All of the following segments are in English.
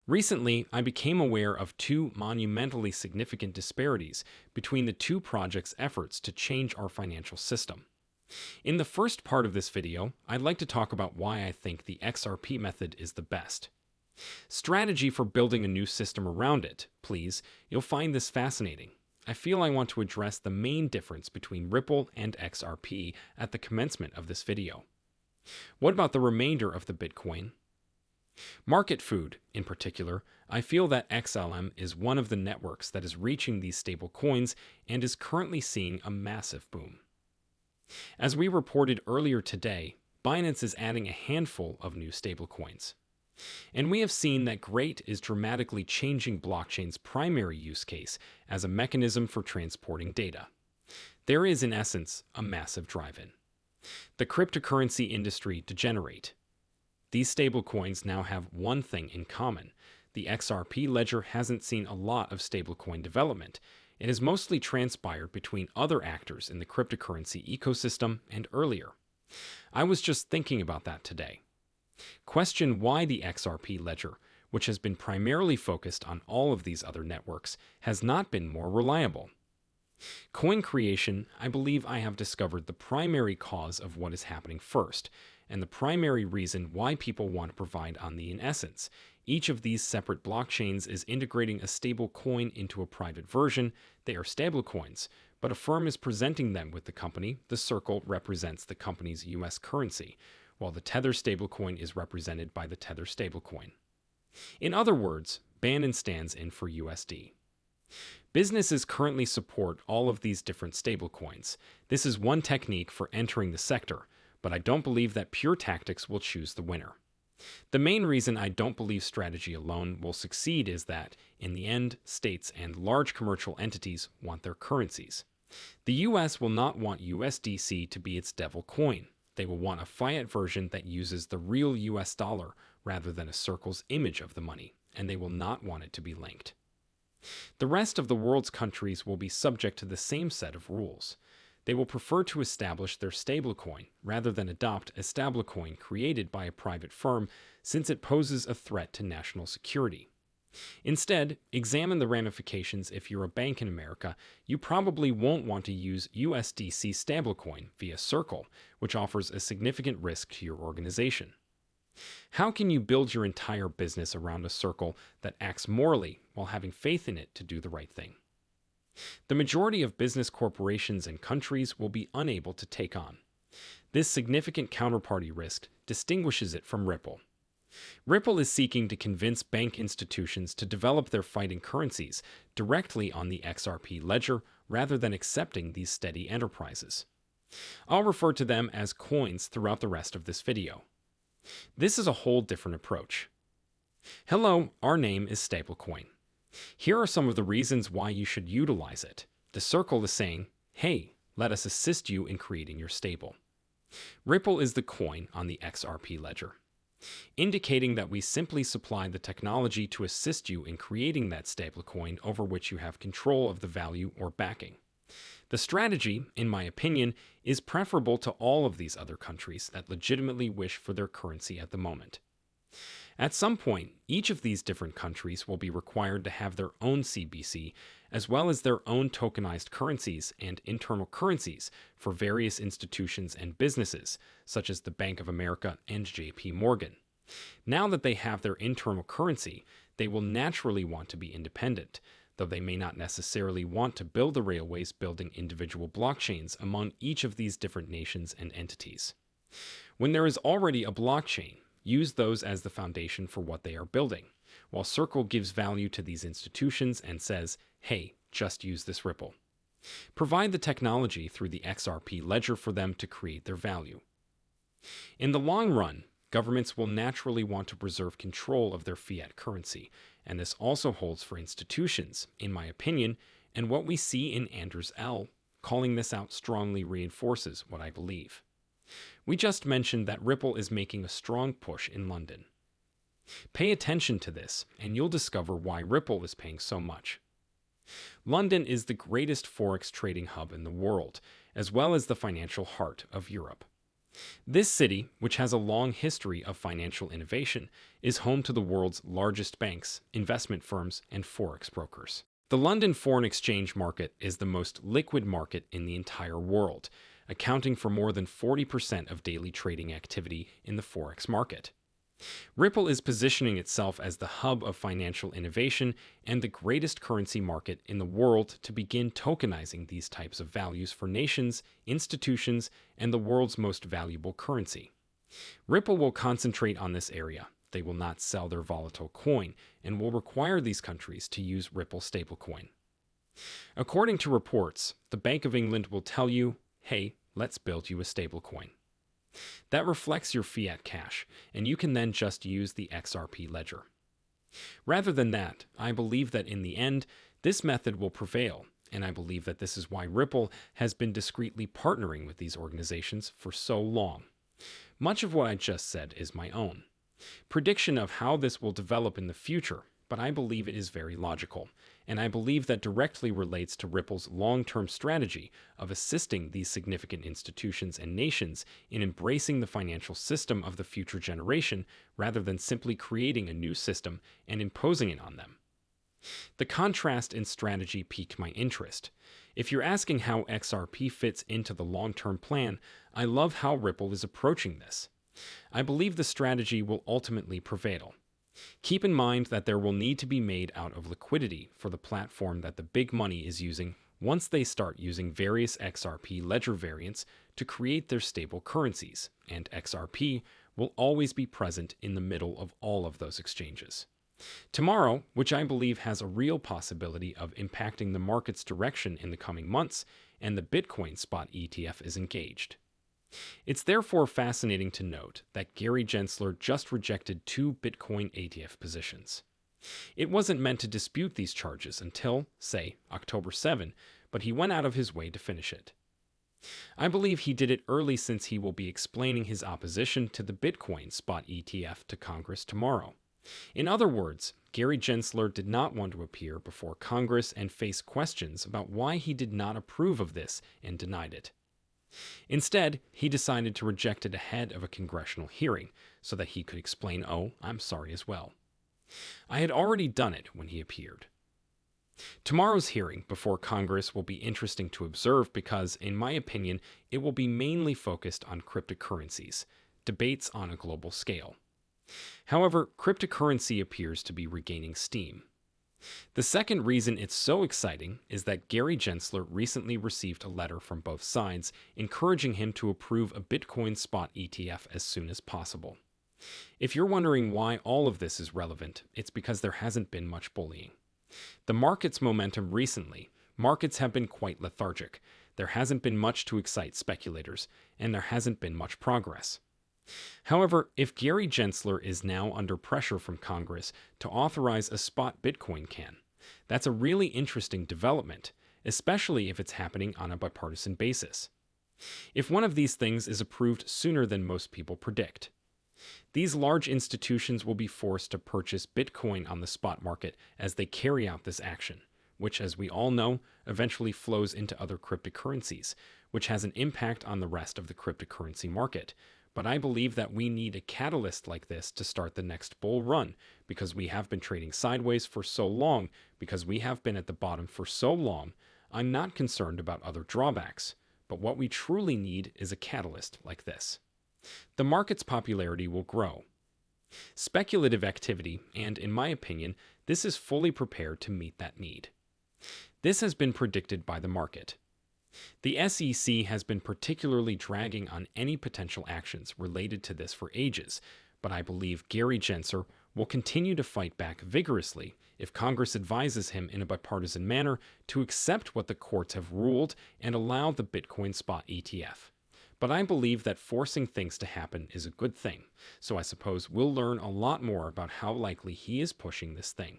Recently, I became aware of two monumentally significant disparities between the two projects' efforts to change our financial system. In the first part of this video, I'd like to talk about why I think the XRP method is the best strategy for building a new system around it. Please, you'll find this fascinating. I feel I want to address the main difference between Ripple and XRP at the commencement of this video. What about the remainder of the Bitcoin market food? In particular, I feel that XLM is one of the networks that is reaching these stable coins and is currently seeing a massive boom. As we reported earlier today, Binance is adding a handful of new stablecoins. And we have seen that Great is dramatically changing blockchain's primary use case as a mechanism for transporting data. There is, in essence, a massive drive-in. The cryptocurrency industry degenerate. These stablecoins now have one thing in common. The XRP ledger hasn't seen a lot of stablecoin development. It has mostly transpired between other actors in the cryptocurrency ecosystem and earlier. I was just thinking about that today. Question why the XRP ledger, which has been primarily focused on all of these other networks, has not been more reliable. Coin creation, I believe I have discovered the primary cause of what is happening first, and the primary reason why people want to provide on the in essence. Each of these separate blockchains is integrating a stable coin into a private version. They are stablecoins, but a firm is presenting them with the company. The circle represents the company's US currency, while the Tether stablecoin is represented by the Tether stablecoin. In other words, Binance stands in for USD. Businesses currently support all of these different stablecoins. This is one technique for entering the sector, but I don't believe that pure tactics will choose the winner. The main reason I don't believe strategy alone will succeed is that, in the end, states and large commercial entities want their currencies. The US will not want USDC to be its devil coin. They will want a fiat version that uses the real US dollar rather than a circle's image of the money, and they will not want it to be linked. The rest of the world's countries will be subject to the same set of rules. They will prefer to establish their stablecoin rather than adopt a stablecoin created by a private firm, since it poses a threat to national security. Instead, examine the ramifications. If you're a bank in America, you probably won't want to use USDC stablecoin via Circle, which offers a significant risk to your organization. How can you build your entire business around a circle that acts morally while having faith in it to do the right thing? The majority of business corporations and countries will be unable to take on. This significant counterparty risk distinguishes it from Ripple. Ripple is seeking to convince bank institutions to develop their fighting currencies directly on the XRP ledger rather than accepting these steady enterprises. I'll refer to them as coins throughout the rest of this video. This is a whole different approach. Hello, our name is Stablecoin. Here are some of the reasons why you should utilize it. The circle is saying, hey, let us assist you in creating your stable. Ripple is the coin on the XRP ledger, indicating that we simply supply the technology to assist you in creating that stablecoin over which you have control of the value or backing. The strategy, in my opinion, is preferable to all of these other countries that legitimately wish for their currency at the moment. At some point, each of these different countries will be required to have their own CBC, as well as their own tokenized currencies and internal currencies for various institutions and businesses, such as the Bank of America and JP Morgan. Now that they have their internal currency, they will naturally want to be independent, though they may not necessarily want to build the railways building individual blockchains among each of these different nations and entities. When there is already a blockchain, use those as the foundation for what they are building, while Circle gives value to these institutions and says, hey, just use this Ripple. Provide the technology through the XRP ledger for them to create their value. In the long run, governments will naturally want to preserve control of their fiat currency, and this also holds for institutions, in my opinion, and what we see in Anders L. calling this out strongly reinforces what I believe. We just mentioned that Ripple is making a strong push in London. Pay attention to this, and you'll discover why Ripple is paying so much. London is the greatest forex trading hub in the world, as well as the financial heart of Europe. This city, which has a long history of financial innovation, is home to the world's largest banks, investment firms, and forex brokers. The London foreign exchange market is the most liquid market in the entire world, accounting for more than 40% of daily trading activity in the forex market. Ripple is positioning itself as the hub of financial innovation and the greatest currency market in the world to begin tokenizing these types of values for nations, institutions, and the world's most valuable currency. Ripple will concentrate on this area. They will not sell their volatile coin and will require these countries to use Ripple stablecoin. According to reports, the Bank of England will tell you, hey, let's build you a stablecoin. That reflects your fiat cash, and you can then just use the XRP ledger. Rather than that, I believe that in the end, this method will prevail, and I believe that this is why Ripple has been discreetly partnering with these organizations for so long. Much of what I just said is my own prediction of how this will develop in the future, but I believe it is very logical, and I believe that directly relates to Ripple's long-term strategy of assisting these significant institutions and nations in embracing the financial system of the future generation rather than simply creating a new system and imposing it on them. The contrast in strategy piqued my interest. If you're asking how XRP fits into the long-term plan, I love how Ripple is approaching this. I believe the strategy will ultimately prevail. Keep in mind that there will need to be made out of liquidity for the platform that the big money is using once they start using various XRP ledger variants to create their stable currencies, and XRP will always be present in the middle of all of those exchanges. Tomorrow, which I believe has a real possibility of impacting the market's direction in the coming months, and the Bitcoin spot ETF is engaged. It's therefore fascinating to note that Gary Gensler just rejected 2 Bitcoin ETF positions. It wasn't meant to dispute these charges until, say, October 7, but he went out of his way to finish it. I believe he did it early since he will be explaining his opposition to the Bitcoin spot ETF to Congress tomorrow. In other words, Gary Gensler did not want to appear before Congress and face questions about why he did not approve of this and denied it. Instead, he decided to reject it ahead of a congressional hearing so that he could explain, oh, I'm sorry as well. I had already done it when he appeared. Tomorrow's hearing before Congress will be interesting to observe because, in my opinion, it will be mainly focused on cryptocurrencies, debates on a global scale. However, cryptocurrency appears to be regaining steam. The second reason it's so exciting is that Gary Gensler recently received a letter from both sides encouraging him to approve a Bitcoin spot ETF as soon as possible. If you're wondering why all of this is relevant, it's because there hasn't been much bullying. The market's momentum recently, markets have been quite lethargic. There hasn't been much to excite speculators, and there hasn't been much progress. However, if Gary Gensler is now under pressure from Congress to authorize a spot Bitcoin can, that's a really interesting development, especially if it's happening on a bipartisan basis. If one of these things is approved sooner than most people predict, these large institutions will be forced to purchase Bitcoin on the spot market as they carry out this action, which, as we all know, eventually flows into other cryptocurrencies, which has an impact on the rest of the cryptocurrency market. But I believe that we need a catalyst like this to start the next bull run, because we have been trading sideways for so long, because we have been at the bottom for so long. I'm not concerned about other drawbacks, but what we truly need is a catalyst like this. The market's popularity will grow. Speculative activity, and in my opinion, this is fully prepared to meet that need. This has been predicted by the market. The SEC has been particularly dragging on any potential actions related to this for ages, but I believe Gary Gensler will continue to fight back vigorously if Congress advises him in a bipartisan manner to accept what the courts have ruled and allow the Bitcoin spot ETF. But I believe that forcing things to happen is a good thing, so I suppose we'll learn a lot more about how likely he is pushing this thing.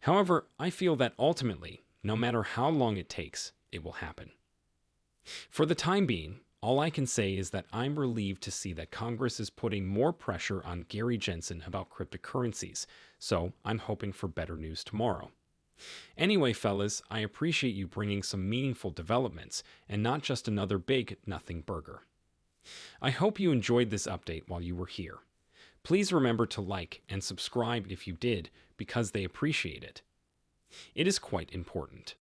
However, I feel that ultimately, no matter how long it takes, it will happen. For the time being, all I can say is that I'm relieved to see that Congress is putting more pressure on Gary Gensler about cryptocurrencies, so I'm hoping for better news tomorrow. Anyway, fellas, I appreciate you bringing some meaningful developments and not just another big nothing burger. I hope you enjoyed this update while you were here. Please remember to like and subscribe if you did, because they appreciate it. It is quite important.